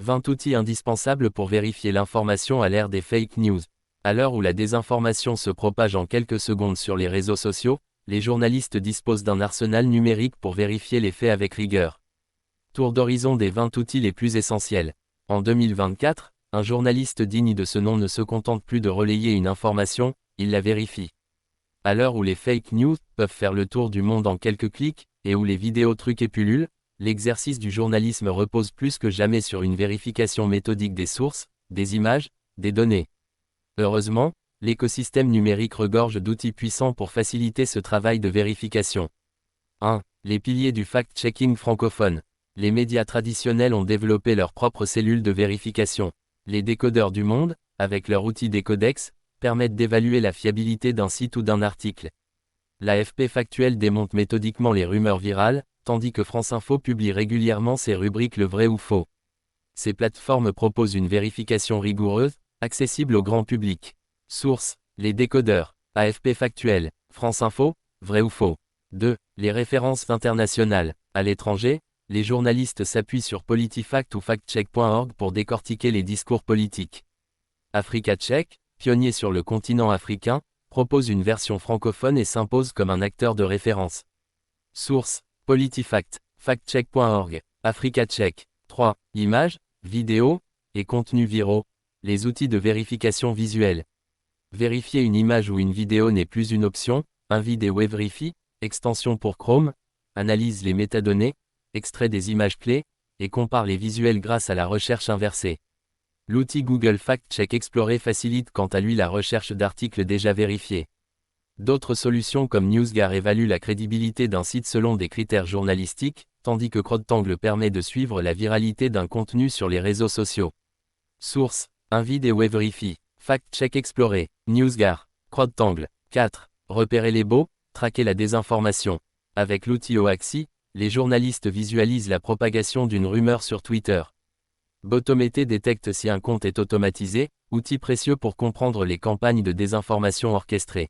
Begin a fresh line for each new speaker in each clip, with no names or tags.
20 outils indispensables pour vérifier l'information à l'ère des fake news. À l'heure où la désinformation se propage en quelques secondes sur les réseaux sociaux, les journalistes disposent d'un arsenal numérique pour vérifier les faits avec rigueur. Tour d'horizon des 20 outils les plus essentiels. En 2024, un journaliste digne de ce nom ne se contente plus de relayer une information, il la vérifie. À l'heure où les fake news peuvent faire le tour du monde en quelques clics, et où les vidéos truquées pullulent, l'exercice du journalisme repose plus que jamais sur une vérification méthodique des sources, des images, des données. Heureusement, l'écosystème numérique regorge d'outils puissants pour faciliter ce travail de vérification. 1. Les piliers du fact-checking francophone. Les médias traditionnels ont développé leurs propres cellules de vérification. Les décodeurs du monde, avec leur outil Décodex, permettent d'évaluer la fiabilité d'un site ou d'un article. L'AFP Factuel démonte méthodiquement les rumeurs virales, tandis que France Info publie régulièrement ses rubriques Le vrai ou faux. Ces plateformes proposent une vérification rigoureuse, accessible au grand public. Source: les décodeurs, AFP Factuel, France Info, vrai ou faux. 2. Les références internationales. À l'étranger, les journalistes s'appuient sur PolitiFact ou factcheck.org pour décortiquer les discours politiques. Africa Check, pionnier sur le continent africain, propose une version francophone et s'impose comme un acteur de référence. Source: PolitiFact, factcheck.org, Africa Check. 3. Images, vidéos et contenus viraux. Les outils de vérification visuelle. Vérifier une image ou une vidéo n'est plus une option, Invide et Weverify, extension pour Chrome, analyse les métadonnées, extrait des images clés, et compare les visuels grâce à la recherche inversée. L'outil Google Fact Check Explorer facilite quant à lui la recherche d'articles déjà vérifiés. D'autres solutions comme NewsGar évaluent la crédibilité d'un site selon des critères journalistiques, tandis que CrowdTangle permet de suivre la viralité d'un contenu sur les réseaux sociaux. Source: Invide et Weverify, Fact Check Explorer, NewsGar, CrowdTangle. 4. Repérer les bots, traquer la désinformation. Avec l'outil Oaxi, les journalistes visualisent la propagation d'une rumeur sur Twitter. Botomété détecte si un compte est automatisé, outil précieux pour comprendre les campagnes de désinformation orchestrées.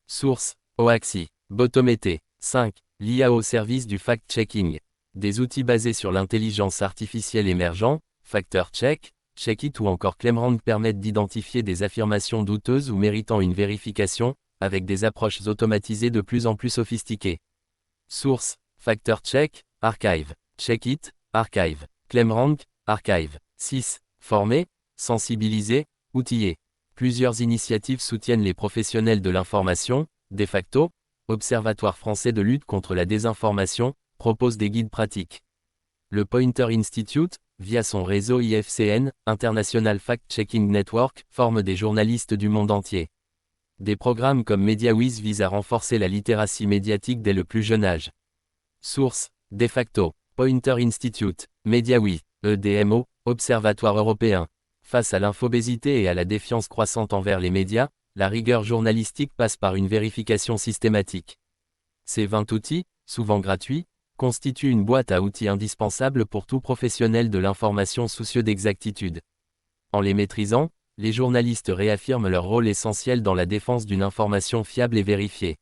Source: Oaxi, Botomété. 5. L'IA au service du fact-checking. Des outils basés sur l'intelligence artificielle émergents, FactorCheck, Checkit ou encore ClaimRank permettent d'identifier des affirmations douteuses ou méritant une vérification, avec des approches automatisées de plus en plus sophistiquées. Source: FactorCheck, Archive, Checkit, Archive, ClaimRank, Archive. 6. Former, sensibiliser, outiller. Plusieurs initiatives soutiennent les professionnels de l'information. De facto, Observatoire français de lutte contre la désinformation, propose des guides pratiques. Le Poynter Institute, via son réseau IFCN, International Fact-Checking Network, forme des journalistes du monde entier. Des programmes comme MediaWiz visent à renforcer la littératie médiatique dès le plus jeune âge. Source: De facto, Poynter Institute, MediaWiz, EDMO, Observatoire européen. Face à l'infobésité et à la défiance croissante envers les médias, la rigueur journalistique passe par une vérification systématique. Ces 20 outils, souvent gratuits, constituent une boîte à outils indispensable pour tout professionnel de l'information soucieux d'exactitude. En les maîtrisant, les journalistes réaffirment leur rôle essentiel dans la défense d'une information fiable et vérifiée.